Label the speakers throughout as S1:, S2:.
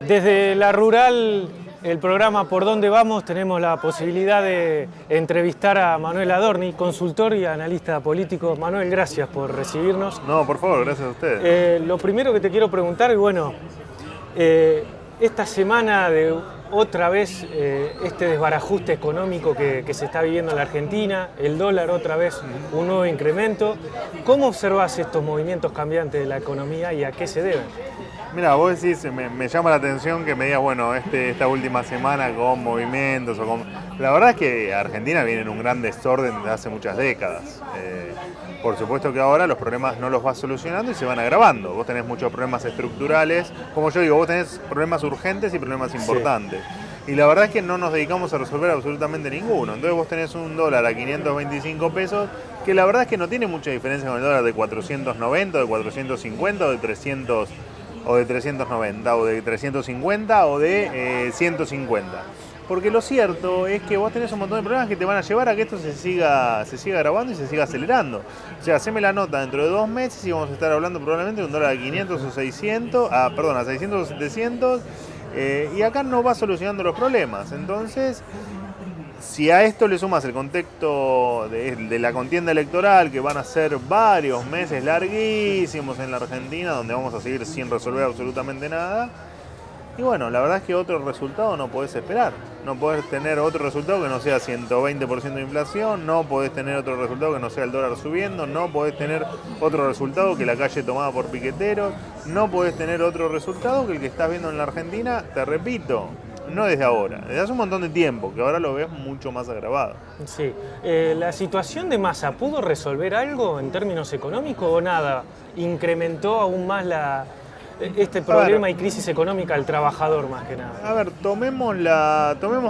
S1: Desde la rural, el programa Por Dónde Vamos, tenemos la posibilidad de entrevistar a Manuel Adorni, consultor y analista político. Manuel, gracias por recibirnos.
S2: No, por favor, gracias a ustedes.
S1: Lo primero que te quiero preguntar, esta semana de otra vez este desbarajuste económico que se está viviendo en la Argentina, el dólar otra vez un nuevo incremento. ¿Cómo observás estos movimientos cambiantes de la economía y a qué se deben?
S2: Mira, vos decís, me llama la atención que me digas, bueno, esta última semana con movimientos o con... La verdad es que Argentina viene en un gran desorden desde hace muchas décadas. Por supuesto que ahora los problemas no los vas solucionando y se van agravando. Vos tenés muchos problemas estructurales. Como yo digo, vos tenés problemas urgentes y problemas importantes. Sí. Y la verdad es que no nos dedicamos a resolver absolutamente ninguno. Entonces vos tenés un dólar a 525 pesos, que la verdad es que no tiene mucha diferencia con el dólar de 490, de 450 o de 300... o de 390, o de 350, o de 150. Porque lo cierto es que vos tenés un montón de problemas que te van a llevar a que esto se siga grabando y se siga acelerando. O sea, haceme la nota dentro de 2 meses y vamos a estar hablando probablemente de un dólar a 500 o 600, a 600 o 700, y acá no va solucionando los problemas. Entonces, si a esto le sumas el contexto de la contienda electoral, que van a ser varios meses larguísimos en la Argentina, donde vamos a seguir sin resolver absolutamente nada, y bueno, la verdad es que otro resultado no podés esperar. No podés tener otro resultado que no sea 120% de inflación, no podés tener otro resultado que no sea el dólar subiendo, no podés tener otro resultado que la calle tomada por piqueteros, no podés tener otro resultado que el que estás viendo en la Argentina, te repito, no desde ahora, desde hace un montón de tiempo, que ahora lo ves mucho más agravado.
S1: Sí. ¿La situación de Massa pudo resolver algo en términos económicos o nada? ¿Incrementó aún más este problema y crisis económica al trabajador más que nada?
S2: A ver, tomemos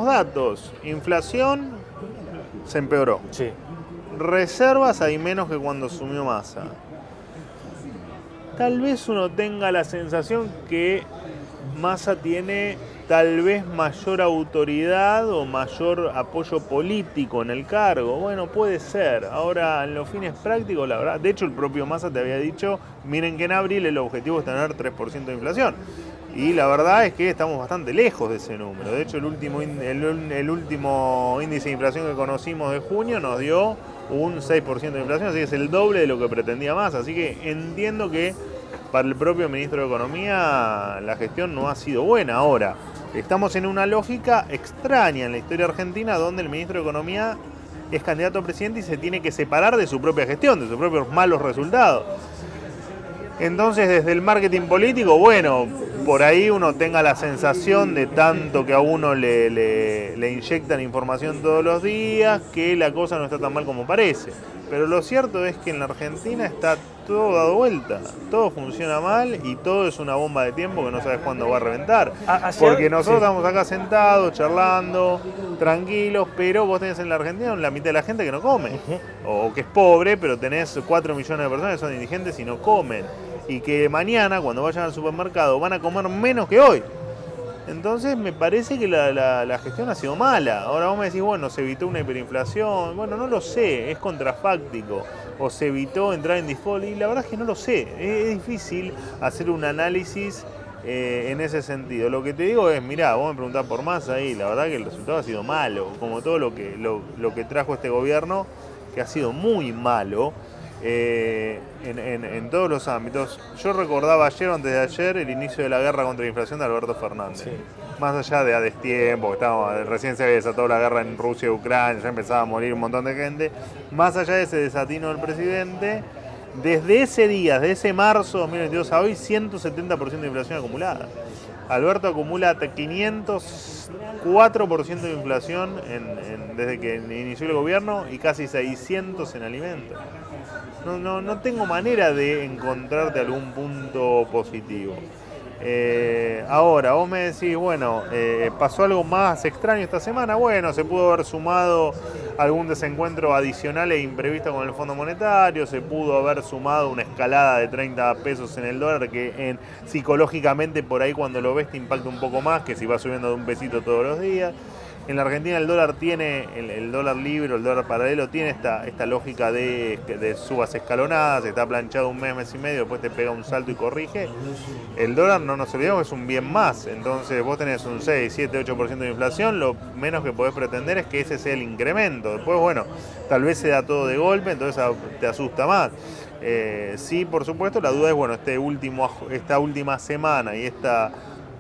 S2: datos. Inflación se empeoró.
S1: Sí.
S2: Reservas hay menos que cuando asumió Massa. Tal vez uno tenga la sensación que Massa tiene tal vez mayor autoridad o mayor apoyo político en el cargo. Bueno, puede ser. Ahora, en los fines prácticos, la verdad, de hecho el propio Massa te había dicho, miren que en abril el objetivo es tener 3% de inflación. Y la verdad es que estamos bastante lejos de ese número. De hecho, el último índice de inflación que conocimos de junio nos dio un 6% de inflación, así que es el doble de lo que pretendía Massa. Así que entiendo que para el propio ministro de Economía la gestión no ha sido buena. Ahora, estamos en una lógica extraña en la historia argentina donde el ministro de Economía es candidato a presidente y se tiene que separar de su propia gestión, de sus propios malos resultados. Entonces, desde el marketing político, bueno, por ahí uno tenga la sensación de tanto que a uno le inyectan información todos los días, que la cosa no está tan mal como parece. Pero lo cierto es que en la Argentina está todo dado vuelta, todo funciona mal y todo es una bomba de tiempo que no sabes cuándo va a reventar. Porque nosotros estamos acá sentados, charlando, tranquilos, pero vos tenés en la Argentina la mitad de la gente que no come, o que es pobre, pero tenés 4 millones de personas que son indigentes y no comen, y que mañana cuando vayan al supermercado van a comer menos que hoy. Entonces me parece que la gestión ha sido mala. Ahora vos me decís, bueno, se evitó una hiperinflación. Bueno, no lo sé, es contrafáctico. O se evitó entrar en default. Y la verdad es que no lo sé. Es difícil hacer un análisis en ese sentido. Lo que te digo es, mirá, vos me preguntás por Massa y la verdad que el resultado ha sido malo. Como todo lo que trajo este gobierno, que ha sido muy malo. En todos los ámbitos. Yo recordaba ayer o antes de ayer el inicio de la guerra contra la inflación de Alberto Fernández. Sí. Más allá de a destiempo, que recién se había desatado la guerra en Rusia y Ucrania, ya empezaba a morir un montón de gente. Más allá de ese desatino del presidente, desde ese día, desde ese marzo de 2022 a hoy, 170% de inflación acumulada. Alberto acumula 504% de inflación desde que inició el gobierno y casi 600 en alimentos. No tengo manera de encontrarte algún punto positivo. Ahora, vos me decís, bueno, ¿pasó algo más extraño esta semana? Bueno, se pudo haber sumado algún desencuentro adicional e imprevisto con el Fondo Monetario, se pudo haber sumado una escalada de 30 pesos en el dólar que psicológicamente por ahí cuando lo ves te impacta un poco más que si va subiendo de un pesito todos los días. En la Argentina el dólar tiene, el dólar libre, el dólar paralelo, tiene esta lógica de subas escalonadas, está planchado un mes, mes y medio, después te pega un salto y corrige. El dólar, no nos olvidemos, es un bien más. Entonces vos tenés un 6, 7, 8% de inflación, lo menos que podés pretender es que ese sea el incremento. Después, bueno, tal vez se da todo de golpe, entonces te asusta más. Sí, por supuesto, la duda es, bueno, esta última semana y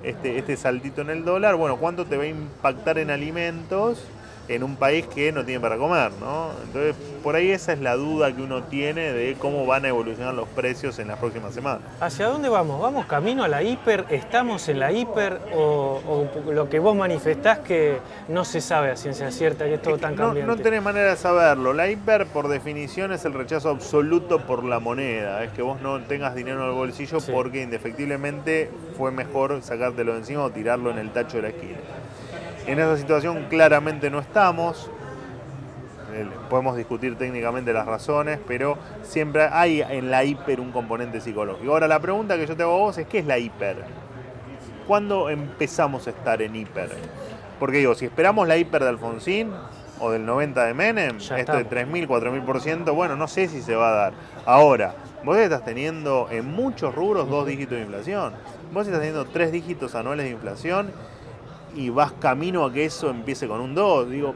S2: este saltito en el dólar, bueno, ¿cuánto te va a impactar en alimentos en un país que no tiene para comer, ¿no? Entonces, por ahí esa es la duda que uno tiene de cómo van a evolucionar los precios en las próximas semanas.
S1: ¿Hacia dónde vamos? ¿Vamos camino a la hiper? ¿Estamos en la hiper? ¿O lo que vos manifestás que no se sabe a ciencia cierta, que es todo tan cambiante?
S2: No tenés manera de saberlo. La hiper, por definición, es el rechazo absoluto por la moneda. Es que vos no tengas dinero en el bolsillo porque indefectiblemente fue mejor sacártelo de encima o tirarlo en el tacho de la esquina. En esa situación claramente no estamos. Podemos discutir técnicamente las razones, pero siempre hay en la hiper un componente psicológico. Ahora, la pregunta que yo te hago a vos es, ¿qué es la hiper? ¿Cuándo empezamos a estar en hiper? Porque digo, si esperamos la hiper de Alfonsín o del 90 de Menem, esto de 3.000, 4.000%, bueno, no sé si se va a dar. Ahora, vos estás teniendo en muchos rubros 2 dígitos de inflación. Vos estás teniendo 3 dígitos anuales de inflación y vas camino a que eso empiece con un 2. Digo,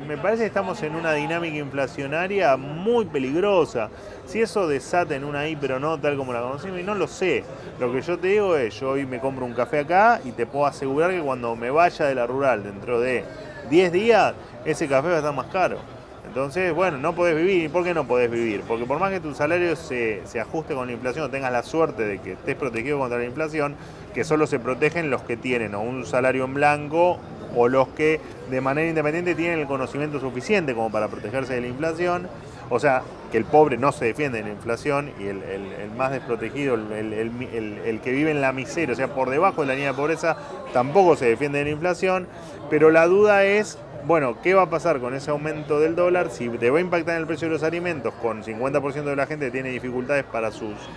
S2: me parece que estamos en una dinámica inflacionaria muy peligrosa. Si eso desata en una hiper o no, tal como la conocimos, y no lo sé. Lo que yo te digo es, yo hoy me compro un café acá y te puedo asegurar que cuando me vaya de la rural dentro de 10 días, ese café va a estar más caro. Entonces, bueno, no podés vivir. ¿Y por qué no podés vivir? Porque por más que tu salario se ajuste con la inflación o tengas la suerte de que estés protegido contra la inflación, que solo se protegen los que tienen o un salario en blanco o los que de manera independiente tienen el conocimiento suficiente como para protegerse de la inflación. O sea, que el pobre no se defiende de la inflación y el más desprotegido, el que vive en la miseria, o sea, por debajo de la línea de pobreza, tampoco se defiende de la inflación. Pero la duda es, bueno, ¿qué va a pasar con ese aumento del dólar? Si te va a impactar en el precio de los alimentos, con 50% de la gente que tiene dificultades para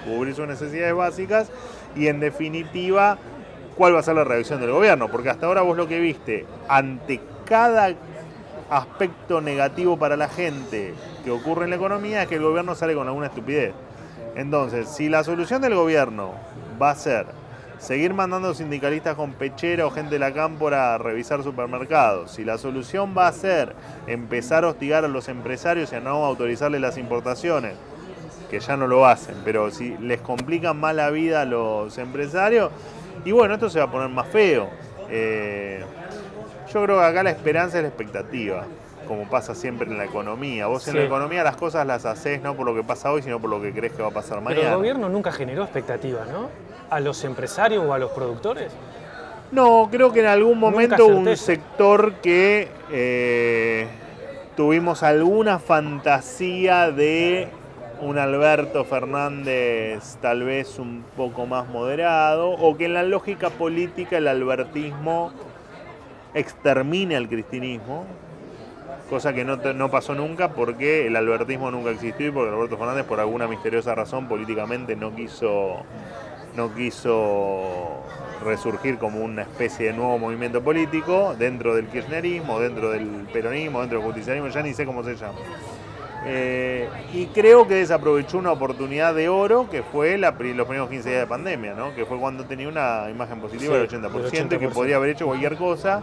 S2: cubrir sus necesidades básicas, y en definitiva, ¿cuál va a ser la reacción del gobierno? Porque hasta ahora vos lo que viste, ante cada aspecto negativo para la gente que ocurre en la economía, es que el gobierno sale con alguna estupidez. Entonces, si la solución del gobierno va a ser seguir mandando sindicalistas con pechera o gente de la cámpora a revisar supermercados, si la solución va a ser empezar a hostigar a los empresarios y a no autorizarles las importaciones, que ya no lo hacen, pero si les complican más la vida a los empresarios, y bueno, esto se va a poner más feo. Yo creo que acá la esperanza es la expectativa, como pasa siempre en la economía. Vos en la economía las cosas las hacés no por lo que pasa hoy, sino por lo que crees que va a pasar mañana.
S1: Pero el gobierno nunca generó expectativa, ¿no? ¿A los empresarios o a los productores?
S2: No, creo que en algún momento hubo un sector que tuvimos alguna fantasía de un Alberto Fernández tal vez un poco más moderado, o que en la lógica política el albertismo extermine al cristinismo, cosa que no pasó nunca porque el albertismo nunca existió y porque Alberto Fernández por alguna misteriosa razón políticamente no quiso resurgir como una especie de nuevo movimiento político dentro del kirchnerismo, dentro del peronismo, dentro del justicialismo, ya ni sé cómo se llama. Y creo que desaprovechó una oportunidad de oro que fue los primeros 15 días de pandemia, ¿no? Que fue cuando tenía una imagen positiva del 80%, que podría haber hecho cualquier cosa.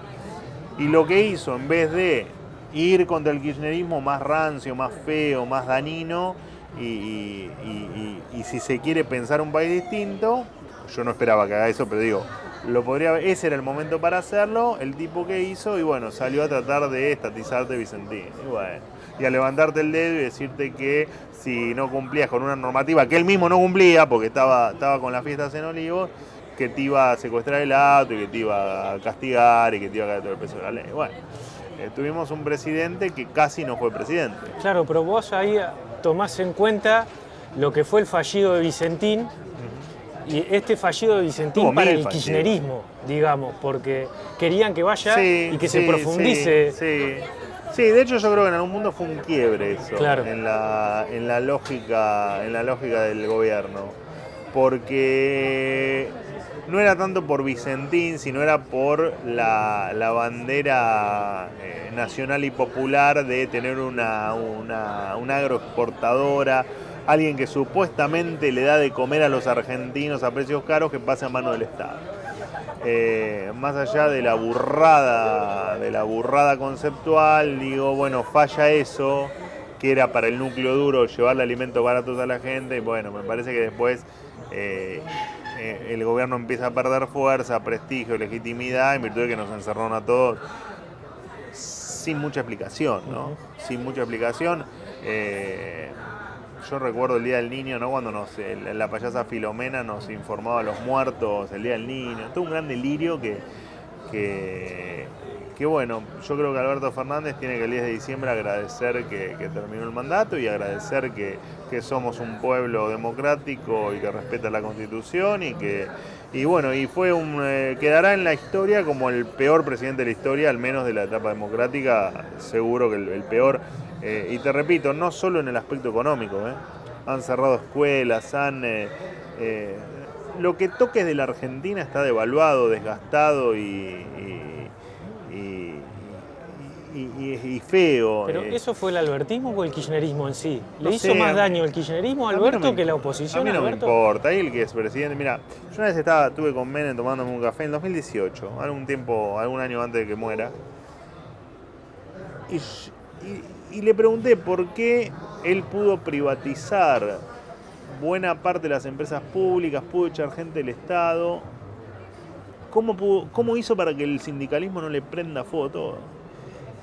S2: Y lo que hizo, en vez de ir contra el kirchnerismo más rancio, más feo, más dañino, y si se quiere pensar un país distinto, yo no esperaba que haga eso, pero digo, ese era el momento para hacerlo, el tipo que hizo, y bueno, salió a tratar de estatizarte Vicentín. Y bueno, y a levantarte el dedo y decirte que si no cumplías con una normativa que él mismo no cumplía, porque estaba con las fiestas en Olivos, que te iba a secuestrar el auto y que te iba a castigar y que te iba a caer todo el peso de la ley. Bueno, tuvimos un presidente que casi no fue presidente.
S1: Claro, pero vos ahí tomás en cuenta lo que fue el fallido de Vicentín, y este fallido de Vicentín para el kirchnerismo, digamos, porque querían que vaya y que se profundice.
S2: Sí, de hecho yo creo que en algún mundo fue un quiebre eso,
S1: claro,
S2: en la lógica del gobierno, porque no era tanto por Vicentín, sino era por la bandera nacional y popular de tener una agroexportadora, alguien que supuestamente le da de comer a los argentinos a precios caros, que pase a mano del Estado. Más allá de la burrada conceptual, digo, bueno, falla eso, que era para el núcleo duro llevarle alimentos baratos a la gente, y bueno, me parece que después el gobierno empieza a perder fuerza, prestigio, legitimidad, en virtud de que nos encerraron a todos sin mucha explicación, ¿no? Sin mucha explicación. Yo recuerdo el Día del Niño, ¿no? Cuando la payasa Filomena nos informaba a los muertos, el Día del Niño, todo un gran delirio que bueno, yo creo que Alberto Fernández tiene que el 10 de diciembre agradecer que terminó el mandato y agradecer que somos un pueblo democrático y que respeta la Constitución y fue quedará en la historia como el peor presidente de la historia, al menos de la etapa democrática, seguro que el peor. Y te repito, no solo en el aspecto económico, han cerrado escuelas, lo que toques de la Argentina está devaluado, desgastado y feo.
S1: ¿Pero eso fue el albertismo o el kirchnerismo en sí?
S2: No
S1: ¿Le hizo
S2: sé,
S1: más daño el kirchnerismo a Alberto que la oposición
S2: a mí no
S1: Alberto?
S2: me importa, ahí el que es presidente. Mira, yo una vez estuve con Menem tomándome un café en 2018, algún año antes de que muera, y le pregunté por qué él pudo privatizar buena parte de las empresas públicas, pudo echar gente del Estado, cómo hizo para que el sindicalismo no le prenda fuego todo.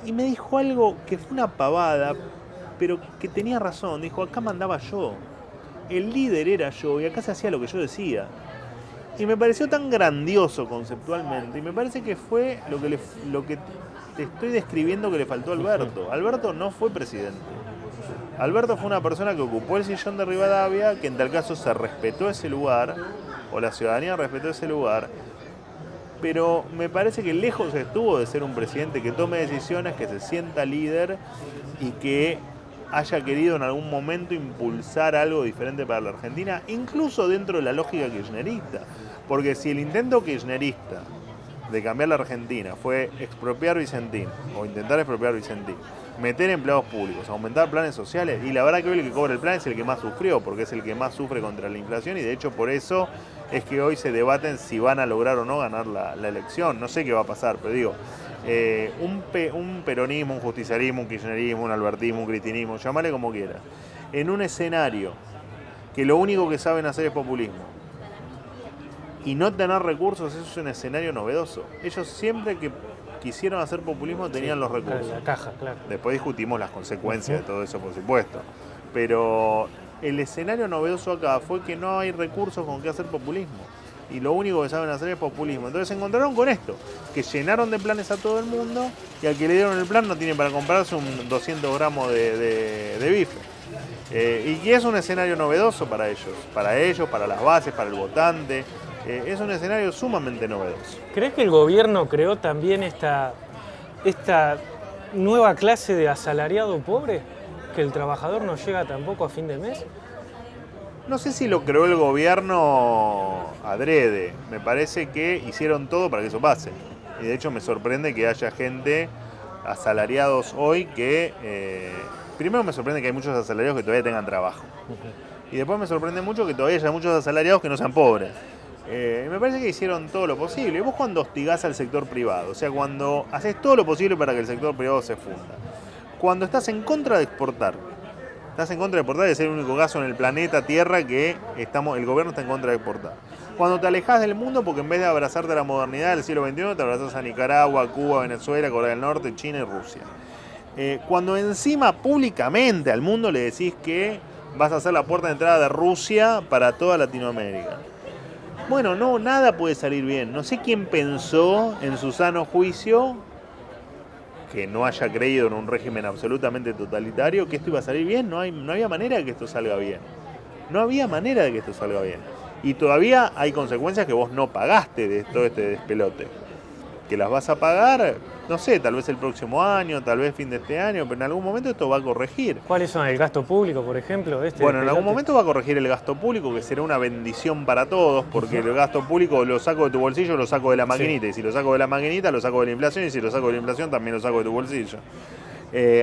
S2: Y me dijo algo que fue una pavada, pero que tenía razón. Dijo, acá mandaba yo, el líder era yo y acá se hacía lo que yo decía. Y me pareció tan grandioso conceptualmente, y me parece que fue lo que te estoy describiendo que le faltó a Alberto. Alberto no fue presidente. Alberto fue una persona que ocupó el sillón de Rivadavia, que en tal caso se respetó ese lugar, o la ciudadanía respetó ese lugar, pero me parece que lejos estuvo de ser un presidente que tome decisiones, que se sienta líder y que haya querido en algún momento impulsar algo diferente para la Argentina, incluso dentro de la lógica kirchnerista. Porque si el intento kirchnerista de cambiar la Argentina fue expropiar Vicentín, o intentar expropiar Vicentín, meter empleados públicos, aumentar planes sociales, y la verdad que hoy el que cobra el plan es el que más sufrió, porque es el que más sufre contra la inflación, y de hecho por eso es que hoy se debaten si van a lograr o no ganar la elección. No sé qué va a pasar, pero digo, un peronismo, un justiciarismo, un kirchnerismo, un albertismo, un cristinismo, llámale como quieras, en un escenario que lo único que saben hacer es populismo, y no tener recursos, eso es un escenario novedoso. Ellos siempre que quisieron hacer populismo tenían los recursos.
S1: La caja, claro.
S2: Después discutimos las consecuencias de todo eso, por supuesto. Pero el escenario novedoso acá fue que no hay recursos con que hacer populismo. Y lo único que saben hacer es populismo. Entonces se encontraron con esto, que llenaron de planes a todo el mundo y al que le dieron el plan no tiene para comprarse un 200 gramos de bife. Y que es un escenario novedoso para ellos, para las bases, para el votante. Es un escenario sumamente novedoso.
S1: ¿Crees que el gobierno creó también esta nueva clase de asalariado pobre? ¿Que el trabajador no llega tampoco a fin de mes?
S2: No sé si lo creó el gobierno adrede. Me parece que hicieron todo para que eso pase. Y de hecho me sorprende que haya gente, asalariados hoy, que... primero me sorprende que hay muchos asalariados que todavía tengan trabajo. Y después me sorprende mucho que todavía haya muchos asalariados que no sean pobres. Me parece que hicieron todo lo posible. Vos cuando hostigás al sector privado, o sea, cuando haces todo lo posible para que el sector privado se funda, cuando estás en contra de exportar, es el único caso en el planeta Tierra que el gobierno está en contra de exportar. Cuando te alejás del mundo, porque en vez de abrazarte a la modernidad del siglo XXI, te abrazás a Nicaragua, Cuba, Venezuela, Corea del Norte, China y Rusia. Cuando encima públicamente al mundo le decís que vas a hacer la puerta de entrada de Rusia para toda Latinoamérica. Bueno, no, nada puede salir bien. No sé quién pensó en su sano juicio, que no haya creído en un régimen absolutamente totalitario, que esto iba a salir bien. No había manera de que esto salga bien. No había manera de que esto salga bien. Y todavía hay consecuencias que vos no pagaste de todo este despelote. Que las vas a pagar no sé, tal vez el próximo año, tal vez fin de este año, pero en algún momento esto va a corregir.
S1: ¿Cuáles son? ¿El gasto público, por ejemplo?
S2: Bueno, en algún momento va a corregir el gasto público, que será una bendición para todos, porque el gasto público lo saco de tu bolsillo, lo saco de la maquinita, y si lo saco de la maquinita, lo saco de la inflación, y si lo saco de la inflación, también lo saco de tu bolsillo.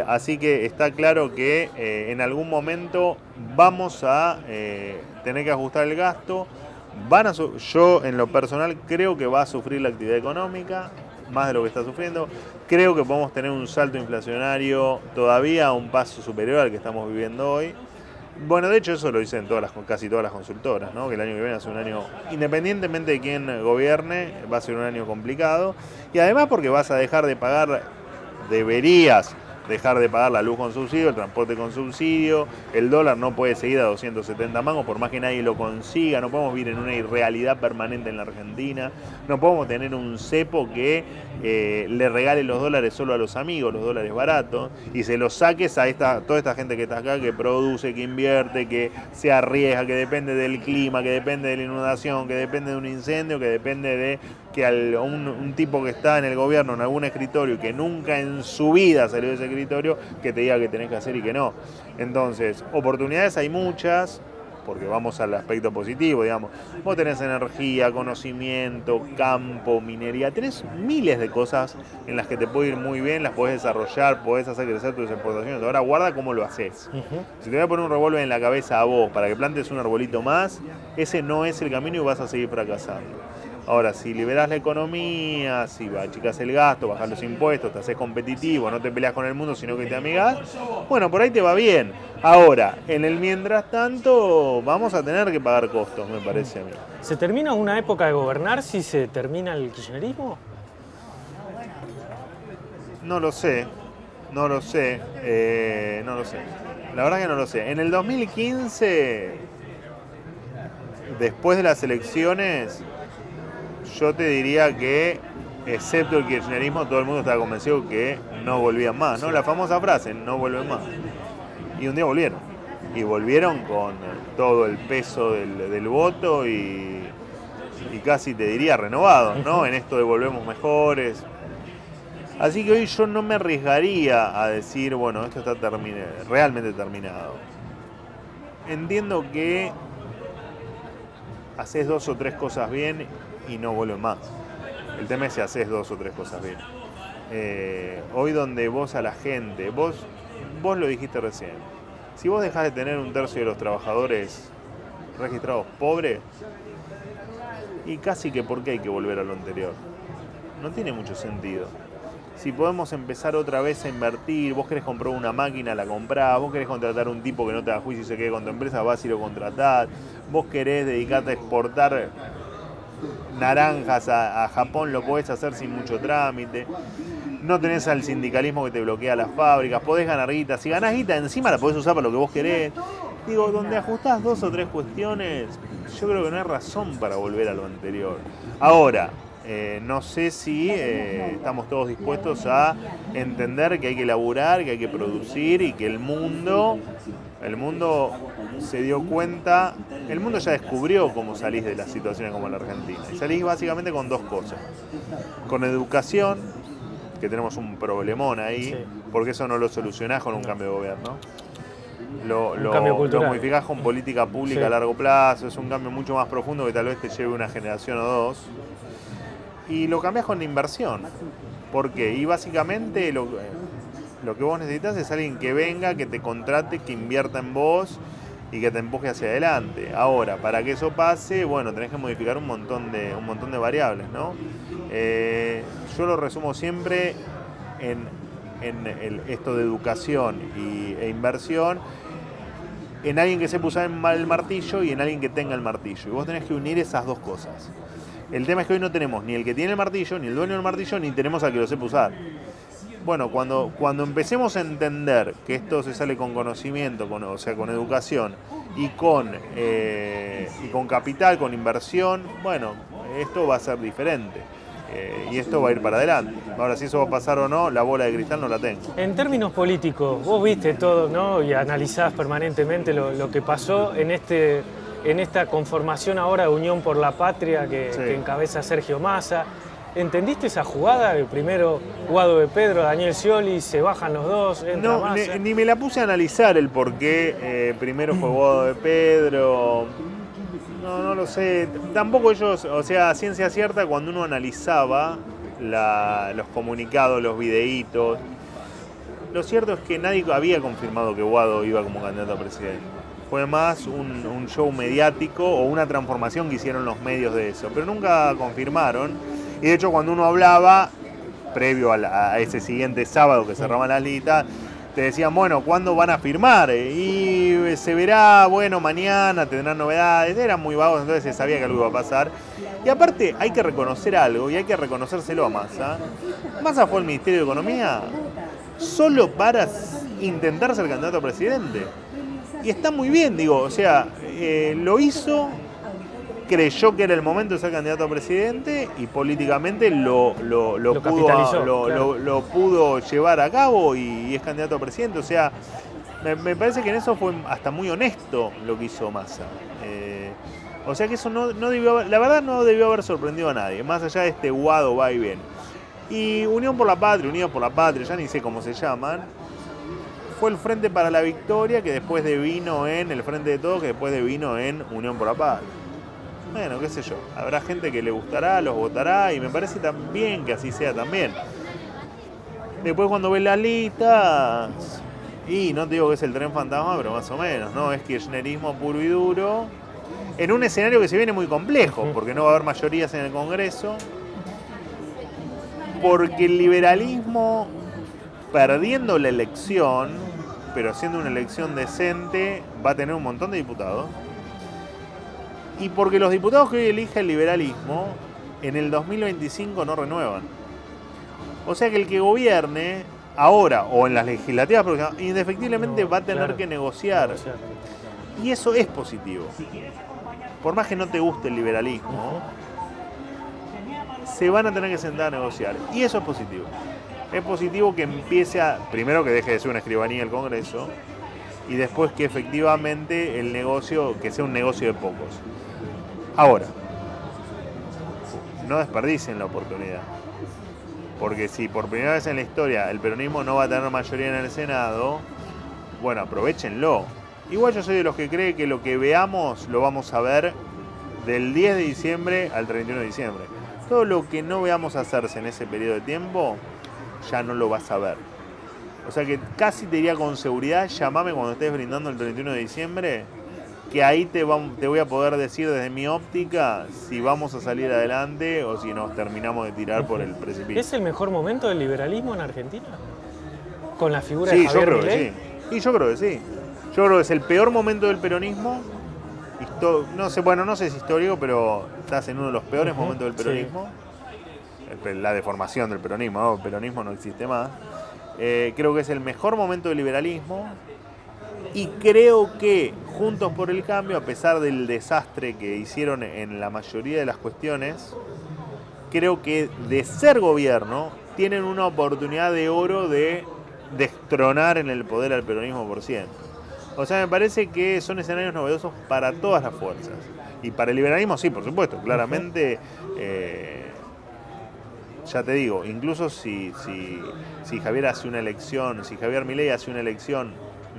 S2: Así que está claro que en algún momento vamos a tener que ajustar el gasto. Yo en lo personal creo que va a sufrir la actividad económica, más de lo que está sufriendo. Creo que podemos tener un salto inflacionario todavía a un paso superior al que estamos viviendo hoy. Bueno, de hecho eso lo dicen casi todas las consultoras, ¿no? Que el año que viene va a ser un año, independientemente de quién gobierne, va a ser un año complicado. Y además porque vas a dejar de pagar, deberías dejar de pagar la luz con subsidio, el transporte con subsidio, el dólar no puede seguir a 270 mangos por más que nadie lo consiga, no podemos vivir en una irrealidad permanente en la Argentina, no podemos tener un cepo que le regale los dólares solo a los amigos, los dólares baratos, y se los saques a toda esta gente que está acá, que produce, que invierte, que se arriesga, que depende del clima, que depende de la inundación, que depende de un incendio, que depende de que un tipo que está en el gobierno, en algún escritorio, que nunca en su vida salió de ese escritorio, que te diga que tenés que hacer y que no. Entonces, oportunidades hay muchas, porque vamos al aspecto positivo, digamos. Vos tenés energía, conocimiento, campo, minería, tenés miles de cosas en las que te puede ir muy bien, las podés desarrollar, podés hacer crecer tus exportaciones. Ahora guarda cómo lo haces. Si te voy a poner un revólver en la cabeza a vos para que plantes un arbolito más, ese no es el camino y vas a seguir fracasando. Ahora, si liberás la economía, si achicás el gasto, bajás los impuestos, te haces competitivo, no te peleas con el mundo, sino que te amigás, bueno, por ahí te va bien. Ahora, en el mientras tanto, vamos a tener que pagar costos, me parece a mí.
S1: ¿Se termina una época de gobernar si se termina el kirchnerismo?
S2: No lo sé. La verdad que no lo sé. En el 2015, después de las elecciones, yo te diría que, excepto el kirchnerismo, todo el mundo estaba convencido que no volvían más, ¿no? La famosa frase, no vuelven más. Y un día volvieron. Y volvieron con todo el peso del voto y casi te diría renovados, ¿no? En esto de volvemos mejores. Así que hoy yo no me arriesgaría a decir, bueno, esto está realmente terminado. Entiendo que haces 2 o 3 cosas bien y no vuelven más. El tema es si haces 2 o 3 cosas bien. Hoy donde vos a la gente, vos lo dijiste recién, si vos dejás de tener 1/3 de los trabajadores registrados pobres, y casi que por qué hay que volver a lo anterior. No tiene mucho sentido. Si podemos empezar otra vez a invertir, vos querés comprar una máquina, la comprás, vos querés contratar un tipo que no te da juicio y se quede con tu empresa, vas y lo contratás, vos querés dedicarte a exportar naranjas a Japón, lo podés hacer sin mucho trámite. No tenés al sindicalismo que te bloquea las fábricas, podés ganar guita. Si ganás guita, encima la podés usar para lo que vos querés. Digo, donde ajustás 2 o 3 cuestiones, yo creo que no hay razón para volver a lo anterior. Ahora, no sé si estamos todos dispuestos a entender que hay que laburar, que hay que producir y que el mundo se dio cuenta, el mundo ya descubrió cómo salís de las situaciones como la Argentina. Y salís básicamente con 2 cosas. Con educación, que tenemos un problemón ahí, sí, porque eso no lo solucionás con un cambio de gobierno. Lo modificás con política pública, sí, a largo plazo, es un cambio mucho más profundo que tal vez te lleve una generación o 2. Y lo cambiás con la inversión. ¿Por qué? Y básicamente lo que vos necesitas es alguien que venga, que te contrate, que invierta en vos y que te empuje hacia adelante. Ahora, para que eso pase, bueno, tenés que modificar un montón de variables, ¿no? Yo lo resumo siempre en esto de educación e inversión, en alguien que sepa usar el martillo y en alguien que tenga el martillo. Y vos tenés que unir esas 2 cosas. El tema es que hoy no tenemos ni el que tiene el martillo, ni el dueño del martillo, ni tenemos al que lo sepa usar. Bueno, cuando empecemos a entender que esto se sale con conocimiento, con educación y con capital, con inversión, bueno, esto va a ser diferente. Y esto va a ir para adelante. Ahora, si eso va a pasar o no, la bola de cristal no la tengo.
S1: En términos políticos, vos viste todo, ¿no? Y analizás permanentemente lo que pasó en esta conformación ahora de Unión por la Patria que encabeza Sergio Massa. ¿Entendiste esa jugada? El primero Guado de Pedro, Daniel Scioli, se bajan los dos, entra
S2: No,
S1: Massa.
S2: ni me la puse a analizar el por qué primero fue Guado de Pedro. No lo sé. Tampoco ellos, o sea, a ciencia cierta, cuando uno analizaba los comunicados, los videitos, lo cierto es que nadie había confirmado que Guado iba como candidato a presidente. Fue más un show mediático o una transformación que hicieron los medios de eso, pero nunca confirmaron. Y de hecho, cuando uno hablaba, previo a ese siguiente sábado que cerraban las listas, te decían, bueno, ¿cuándo van a firmar? Y se verá, bueno, mañana tendrán novedades. Eran muy vagos, entonces se sabía que algo iba a pasar. Y aparte, hay que reconocer algo, y hay que reconocérselo a Massa. Massa fue al Ministerio de Economía solo para intentar ser candidato a presidente. Y está muy bien, digo, o sea, lo hizo, creyó que era el momento de ser candidato a presidente y políticamente lo pudo llevar a cabo y es candidato a presidente. O sea, me parece que en eso fue hasta muy honesto lo que hizo Massa. O sea que eso no debió haber, la verdad no debió haber sorprendido a nadie, más allá de este Guado va y viene. Y Unidos por la Patria, ya ni sé cómo se llaman, fue el Frente para la Victoria, que después devino en el Frente de Todos, que después devino en Unión por la Patria. Bueno, qué sé yo, habrá gente que le gustará, los votará, y me parece también que así sea también. Después cuando ves las listas, y no te digo que es el tren fantasma, pero más o menos, ¿no? Es kirchnerismo puro y duro, en un escenario que se viene muy complejo, porque no va a haber mayorías en el Congreso, porque el liberalismo, perdiendo la elección, pero siendo una elección decente, va a tener un montón de diputados. Y porque los diputados que hoy elige el liberalismo, en el 2025 no renuevan. O sea que el que gobierne ahora o en las legislativas, indefectiblemente va a tener que negociar. Y eso es positivo. Por más que no te guste el liberalismo, se van a tener que sentar a negociar. Y eso es positivo. Es positivo que empiece primero que deje de ser una escribanía el Congreso, y después que efectivamente el negocio, que sea un negocio de pocos. Ahora, no desperdicien la oportunidad. Porque si por primera vez en la historia el peronismo no va a tener mayoría en el Senado, bueno, aprovéchenlo. Igual yo soy de los que cree que lo que veamos lo vamos a ver del 10 de diciembre al 31 de diciembre. Todo lo que no veamos hacerse en ese periodo de tiempo, ya no lo vas a ver. O sea que casi te diría con seguridad, llamame cuando estés brindando el 31 de diciembre, que ahí te voy a poder decir desde mi óptica si vamos a salir adelante o si nos terminamos de tirar por el precipicio.
S1: ¿Es el mejor momento del liberalismo en Argentina? ¿Con la figura de Javier Milei?
S2: Sí, yo creo que sí. Yo creo que es el peor momento del peronismo. No sé si histórico, pero estás en uno de los peores momentos del peronismo. Sí. La deformación del peronismo, ¿no? El peronismo no existe más. Creo que es el mejor momento del liberalismo. Y creo que Juntos por el Cambio, a pesar del desastre que hicieron en la mayoría de las cuestiones, creo que de ser gobierno tienen una oportunidad de oro de destronar en el poder al peronismo por siempre. O sea, me parece que son escenarios novedosos para todas las fuerzas. Y para el liberalismo sí, por supuesto, claramente. Ya te digo, incluso si Javier hace una elección, si Javier Milei hace una elección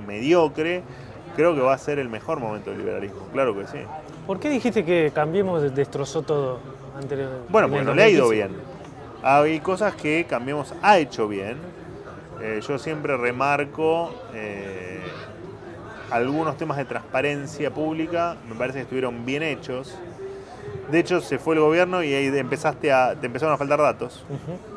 S2: mediocre, creo que va a ser el mejor momento del liberalismo, claro que sí.
S1: ¿Por qué dijiste que Cambiemos destrozó todo anteriormente?
S2: Bueno, porque no le ha ido bien. Hay cosas que Cambiemos ha hecho bien. Yo siempre remarco algunos temas de transparencia pública, me parece que estuvieron bien hechos. De hecho, se fue el gobierno y ahí te empezaron a faltar datos.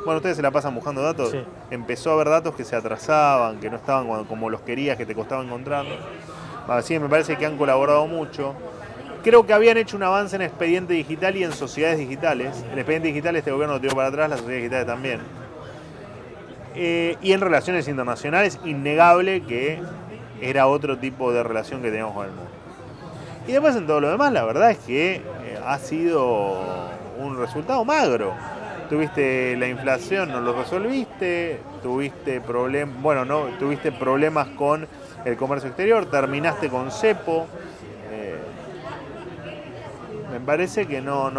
S2: Bueno, ustedes se la pasan buscando datos. Sí. Empezó a haber datos que se atrasaban, que no estaban como los querías, que te costaba encontrarlos. Así me parece que han colaborado mucho. Creo que habían hecho un avance en expediente digital y en sociedades digitales. El expediente digital este gobierno lo tiró para atrás, las sociedades digitales también. Y en relaciones internacionales, innegable que era otro tipo de relación que teníamos con el mundo. Y después en todo lo demás, la verdad es que ha sido un resultado magro. Tuviste la inflación, no lo resolviste, tuviste problemas con el comercio exterior, terminaste con cepo. Me parece que no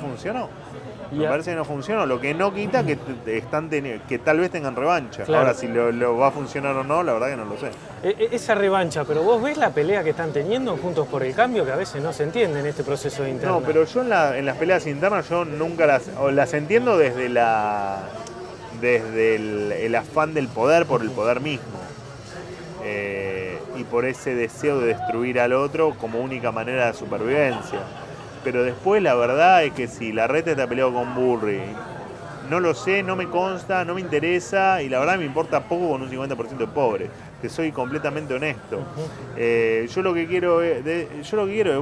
S2: funcionó. Me parece que no funciona, lo que no quita que que tal vez tengan revancha. Claro. Ahora, si lo va a funcionar o no, la verdad que no lo sé.
S1: Esa revancha, pero vos ves la pelea que están teniendo en Juntos por el Cambio, que a veces no se entiende en este proceso de interna.
S2: No, pero yo en las peleas internas yo nunca las entiendo desde el afán del poder por el poder mismo. Y por ese deseo de destruir al otro como única manera de supervivencia. Pero después la verdad es que si Larreta está peleado con Burri, no lo sé, no me consta, no me interesa y la verdad me importa poco con un 50% de pobres, que soy completamente honesto. Yo lo que quiero es,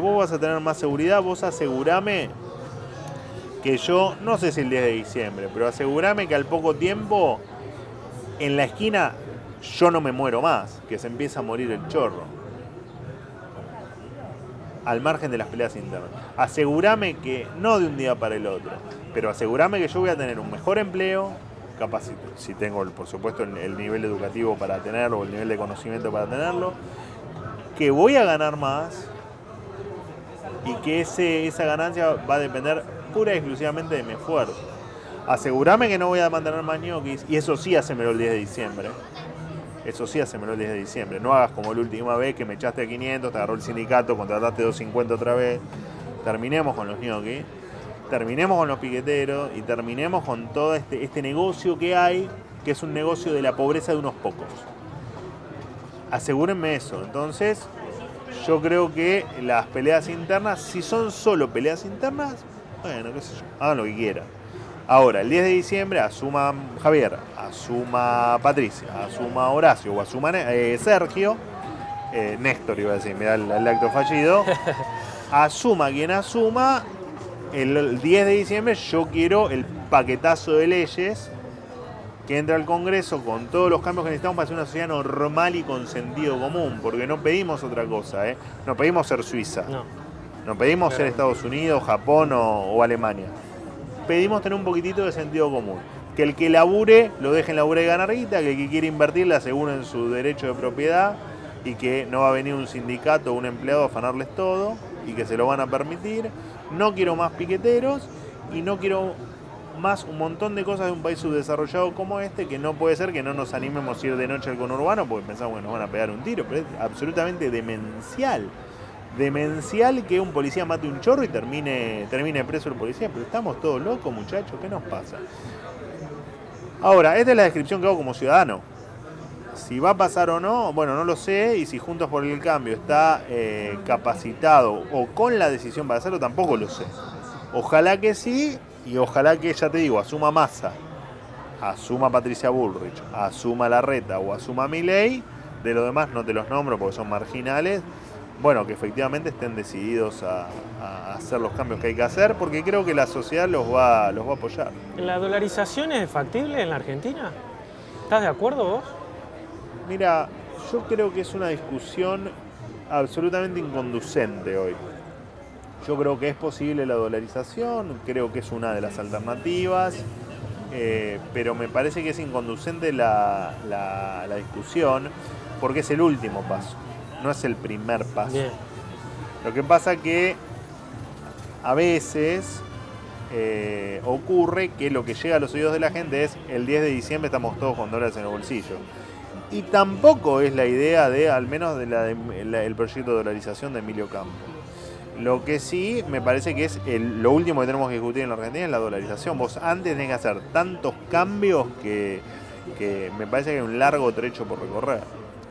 S2: vos vas a tener más seguridad, vos asegurame que yo, no sé si el 10 de diciembre, pero asegurame que al poco tiempo en la esquina yo no me muero más, que se empieza a morir el chorro. Al margen de las peleas internas. Asegurame que, no de un día para el otro, pero asegurame que yo voy a tener un mejor empleo, capaz si tengo, por supuesto, el nivel educativo para tenerlo, o el nivel de conocimiento para tenerlo, que voy a ganar más y que esa ganancia va a depender pura y exclusivamente de mi esfuerzo. Asegurame que no voy a mantener más ñoquis, y eso sí, hacemelo el 10 de diciembre. Eso sí, hacemelo el 10 de diciembre. No hagas como la última vez que me echaste a 500, te agarró el sindicato, contrataste 250 otra vez. Terminemos con los ñoquis, terminemos con los piqueteros y terminemos con todo este negocio que hay, que es un negocio de la pobreza de unos pocos. Asegúrenme eso. Entonces, yo creo que las peleas internas, si son solo peleas internas, bueno, qué sé yo, hagan lo que quieran. Ahora, el 10 de diciembre asuma Javier, asuma Patricia, asuma Horacio o asuma Sergio, Néstor iba a decir, mirá el acto fallido, asuma quien asuma, el 10 de diciembre yo quiero el paquetazo de leyes que entre al Congreso con todos los cambios que necesitamos para hacer una sociedad normal y con sentido común, porque no pedimos otra cosa, no pedimos ser Suiza, no pedimos ser Estados Unidos, Japón o Alemania. Pedimos tener un poquitito de sentido común. Que el que labure, lo dejen laburar y ganar guita, que el que quiere invertir le aseguren su derecho de propiedad y que no va a venir un sindicato o un empleado a afanarles todo y que se lo van a permitir. No quiero más piqueteros y no quiero más un montón de cosas de un país subdesarrollado como este, que no puede ser que no nos animemos a ir de noche al conurbano porque pensamos que nos van a pegar un tiro, pero es absolutamente demencial. Demencial que un policía mate un chorro y termine preso el policía, pero estamos todos locos, muchachos, ¿qué nos pasa? Ahora, esta es la descripción que hago como ciudadano. Si va a pasar o no, bueno, no lo sé, y si Juntos por el Cambio está capacitado o con la decisión para hacerlo, tampoco lo sé. Ojalá que sí, y ojalá que, ya te digo, asuma Massa, asuma Patricia Bullrich, asuma Larreta o asuma Milei. De lo demás no te los nombro porque son marginales. Bueno, que efectivamente estén decididos a hacer los cambios que hay que hacer, porque creo que la sociedad los va a apoyar.
S1: ¿La dolarización es factible en la Argentina? ¿Estás de acuerdo vos?
S2: Mira, yo creo que es una discusión absolutamente inconducente hoy. Yo creo que es posible la dolarización, creo que es una de las alternativas, pero me parece que es inconducente la discusión, porque es el último paso. No es el primer paso. Bien. Lo que pasa que a veces ocurre que lo que llega a los oídos de la gente es el 10 de diciembre estamos todos con dólares en el bolsillo. Y tampoco es la idea al menos el proyecto de dolarización de Emilio Campo. Lo que sí me parece que es lo último que tenemos que discutir en la Argentina es la dolarización. Vos antes tenés que hacer tantos cambios que me parece que hay un largo trecho por recorrer.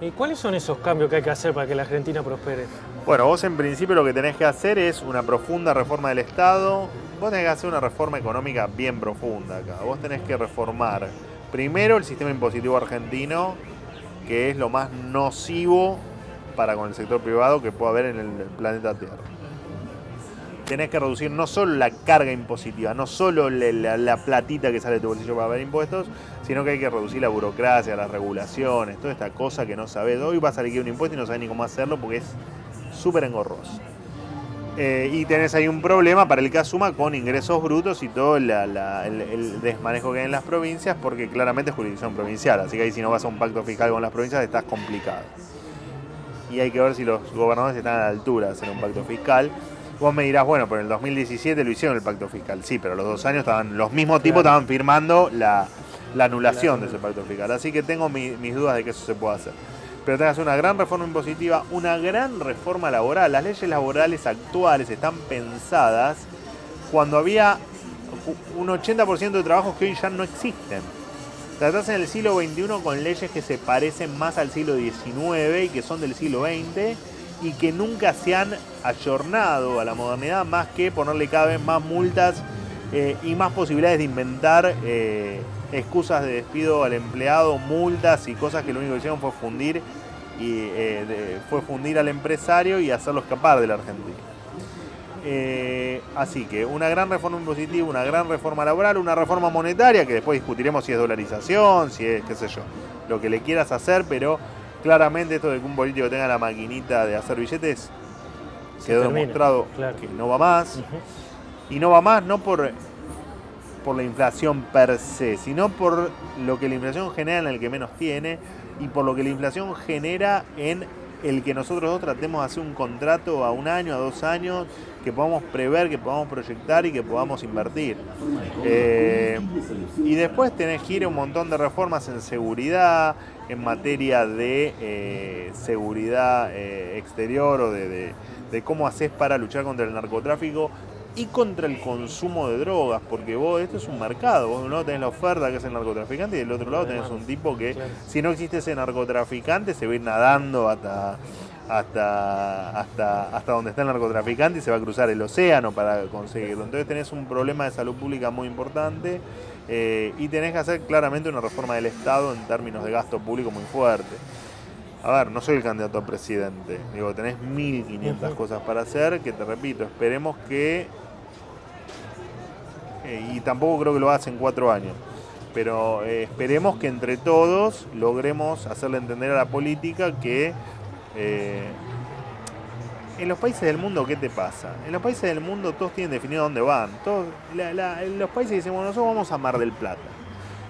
S1: ¿Y cuáles son esos cambios que hay que hacer para que la Argentina prospere?
S2: Bueno, vos en principio lo que tenés que hacer es una profunda reforma del Estado. Vos tenés que hacer una reforma económica bien profunda acá. Vos tenés que reformar primero el sistema impositivo argentino, que es lo más nocivo para con el sector privado que pueda haber en el planeta Tierra. Tenés que reducir no solo la carga impositiva, no solo la platita que sale de tu bolsillo para pagar impuestos, sino que hay que reducir la burocracia, las regulaciones, toda esta cosa que no sabés. Hoy vas a liquidar un impuesto y no sabés ni cómo hacerlo porque es súper engorroso. Y tenés ahí un problema para el que asuma con ingresos brutos y todo el desmanejo que hay en las provincias, porque claramente es jurisdicción provincial, así que ahí si no vas a un pacto fiscal con las provincias estás complicado. Y hay que ver si los gobernadores están a la altura de hacer un pacto fiscal. Vos me dirás, bueno, pero en el 2017 lo hicieron el pacto fiscal. Sí, pero los 2 años estaban, los mismos tipos estaban firmando la anulación de ese pacto fiscal. Así que tengo mis dudas de que eso se pueda hacer. Pero tengas una gran reforma impositiva, una gran reforma laboral. Las leyes laborales actuales están pensadas cuando había un 80% de trabajos que hoy ya no existen. Tratás en el siglo XXI con leyes que se parecen más al siglo XIX y que son del siglo XX y que nunca se han ayornado a la modernidad, más que ponerle cada vez más multas y más posibilidades de inventar excusas de despido al empleado, multas y cosas que lo único que hicieron fue fundir al empresario y hacerlo escapar de la Argentina. Así que una gran reforma impositiva, una gran reforma laboral, una reforma monetaria, que después discutiremos si es dolarización, si es, qué sé yo, lo que le quieras hacer, pero claramente esto de que un político tenga la maquinita de hacer billetes quedó demostrado que no va más. Y no va más no por la inflación per se, sino por lo que la inflación genera en el que menos tiene y por lo que la inflación genera en el que nosotros dos tratemos de hacer un contrato a 1 año, a 2 años, que podamos prever, que podamos proyectar y que podamos invertir. Y después tenés que ir a un montón de reformas en seguridad, en materia de seguridad exterior o de cómo haces para luchar contra el narcotráfico y contra el consumo de drogas, porque vos, esto es un mercado, vos de un lado tenés la oferta que es el narcotraficante y del otro lado tenés un tipo que si no existe ese narcotraficante se va a ir nadando hasta donde está el narcotraficante y se va a cruzar el océano para conseguirlo. Entonces tenés un problema de salud pública muy importante y tenés que hacer claramente una reforma del Estado en términos de gasto público muy fuerte. A ver, no soy el candidato a presidente, digo, tenés 1500 cosas para hacer, que te repito, esperemos que, y tampoco creo que lo hagas en 4 años, pero esperemos que entre todos logremos hacerle entender a la política que en los países del mundo, ¿qué te pasa? En los países del mundo todos tienen definido dónde van, los países dicen, bueno, nosotros vamos a Mar del Plata.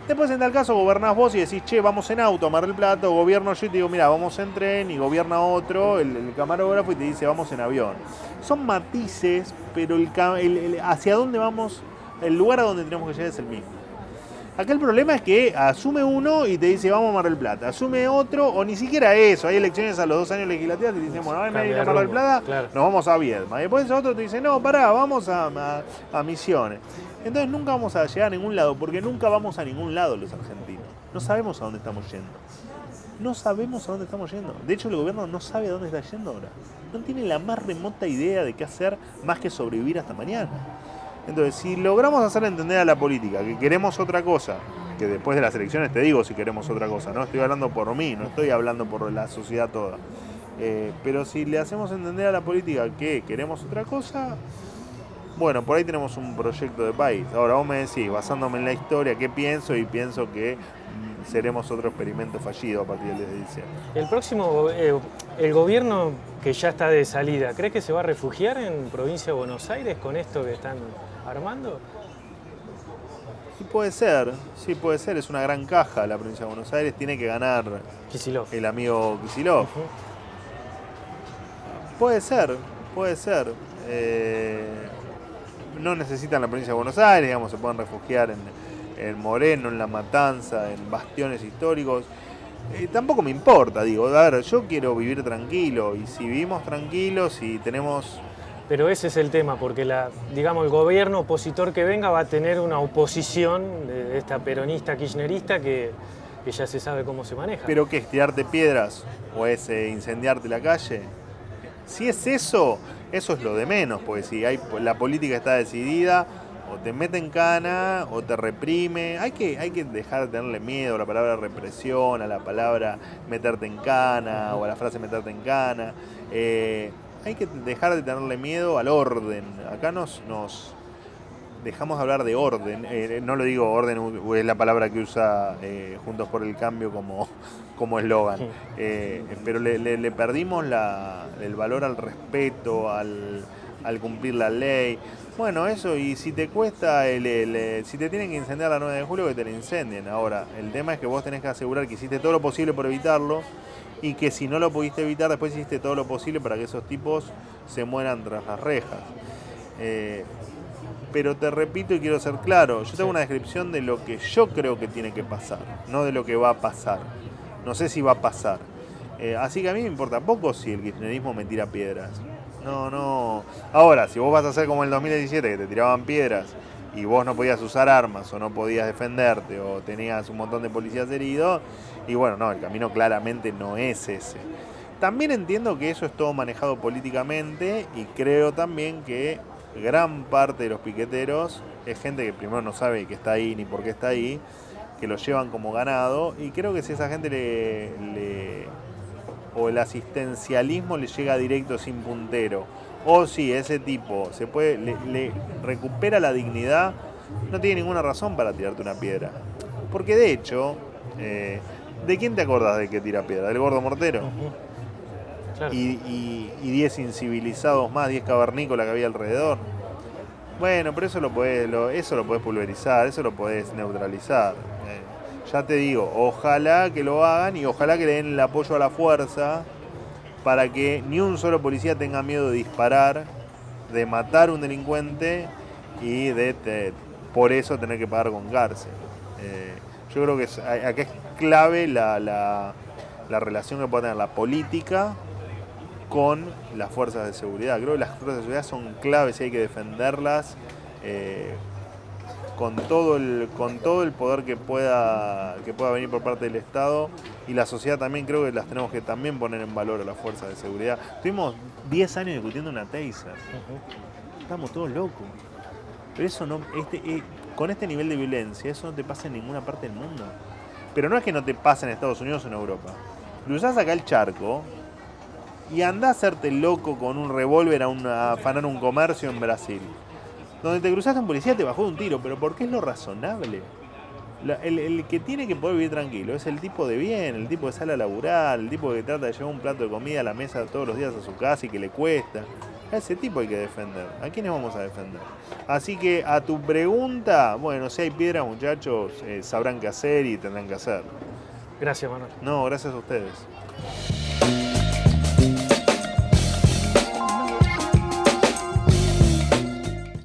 S2: Después en tal caso gobernás vos y decís, che, vamos en auto a Mar del Plata, o gobierno yo y te digo, mira, vamos en tren, y gobierna otro, el camarógrafo, y te dice, vamos en avión. Son matices, pero hacia dónde vamos, el lugar a donde tenemos que llegar es el mismo. Acá el problema es que asume uno y te dice, vamos a Mar del Plata. Asume otro, o ni siquiera eso. Hay elecciones a los 2 años legislativas y te dicen, bueno, ahora me voy a Mar del Plata, nos vamos a Viedma. Y después otro te dice, no, pará, vamos a Misiones. Entonces nunca vamos a llegar a ningún lado, porque nunca vamos a ningún lado los argentinos. No sabemos a dónde estamos yendo. No sabemos a dónde estamos yendo. De hecho, el gobierno no sabe a dónde está yendo ahora. No tiene la más remota idea de qué hacer más que sobrevivir hasta mañana. Entonces, si logramos hacerle entender a la política que queremos otra cosa, que después de las elecciones te digo si queremos otra cosa, no estoy hablando por mí, no estoy hablando por la sociedad toda, pero si le hacemos entender a la política que queremos otra cosa, bueno, por ahí tenemos un proyecto de país. Ahora vos me decís, basándome en la historia, ¿qué pienso? Y pienso que seremos otro experimento fallido a partir del 10 de diciembre.
S1: El próximo, el gobierno que ya está de salida, ¿cree que se va a refugiar en provincia de Buenos Aires con esto que están armando?
S2: Sí puede ser, es una gran caja la provincia de Buenos Aires, tiene que ganar Kicillof. El amigo Kicillof. Puede ser. No necesitan la provincia de Buenos Aires, digamos, se pueden refugiar en Moreno, en La Matanza, en bastiones históricos. Tampoco me importa, digo, a ver, yo quiero vivir tranquilo, y si vivimos tranquilos y tenemos...
S1: Pero ese es el tema, porque digamos, el gobierno opositor que venga va a tener una oposición de esta peronista kirchnerista que ya se sabe cómo se maneja.
S2: ¿Pero qué es, tirarte piedras o es incendiarte la calle? Si es eso es lo de menos, porque si la política está decidida, o te mete en cana o te reprime. Hay que dejar de tenerle miedo a la palabra represión, a la palabra meterte en cana o a la frase meterte en cana. Hay que dejar de tenerle miedo al orden. Acá nos dejamos de hablar de orden. No lo digo orden, es la palabra que usa Juntos por el Cambio como eslogan. Pero le perdimos el valor al respeto, al cumplir la ley. Bueno, eso, y si te cuesta, si te tienen que incendiar la 9 de julio, que te la incendien. Ahora, el tema es que vos tenés que asegurar que hiciste todo lo posible por evitarlo y que si no lo pudiste evitar, después hiciste todo lo posible para que esos tipos se mueran tras las rejas. Pero te repito y quiero ser claro, yo tengo una descripción de lo que yo creo que tiene que pasar, no de lo que va a pasar. No sé si va a pasar. Así que a mí me importa poco si el kirchnerismo me tira piedras. No. Ahora, si vos vas a hacer como en el 2017, que te tiraban piedras y vos no podías usar armas o no podías defenderte o tenías un montón de policías heridos, y bueno, no, el camino claramente no es ese. También entiendo que eso es todo manejado políticamente y creo también que gran parte de los piqueteros es gente que primero no sabe que está ahí ni por qué está ahí, que lo llevan como ganado, y creo que si esa gente o el asistencialismo le llega directo sin puntero, o si ese tipo le recupera la dignidad, no tiene ninguna razón para tirarte una piedra. Porque de hecho, ¿de quién te acordás de que tira piedra? ¿Del gordo mortero? Claro. Y 10 incivilizados más, 10 cavernícolas que había alrededor. Bueno, pero eso lo podés pulverizar, eso lo podés neutralizar. Ya te digo, ojalá que lo hagan y ojalá que le den el apoyo a la fuerza para que ni un solo policía tenga miedo de disparar, de matar a un delincuente y por eso tener que pagar con cárcel. Yo creo que acá es clave la relación que puede tener la política con las fuerzas de seguridad. Creo que las fuerzas de seguridad son claves y hay que defenderlas con todo el poder que pueda venir por parte del Estado, y la sociedad también. Creo que las tenemos que también poner en valor a las fuerzas de seguridad. Estuvimos 10 años discutiendo una taser. Estamos todos locos. Pero eso no, con este nivel de violencia, eso no te pasa en ninguna parte del mundo. Pero no es que no te pase en Estados Unidos o en Europa. Cruzás acá el charco y andás a hacerte loco con un revólver a afanar un comercio en Brasil. Donde te cruzaste un policía te bajó de un tiro, pero porque es lo razonable. El que tiene que poder vivir tranquilo es el tipo de bien, el tipo que sale a laburar, el tipo que trata de llevar un plato de comida a la mesa todos los días a su casa y que le cuesta. A ese tipo hay que defender. ¿A quiénes vamos a defender? Así que a tu pregunta, bueno, si hay piedras, muchachos, sabrán qué hacer y tendrán que hacer.
S1: Gracias, Manuel.
S2: No, gracias a ustedes.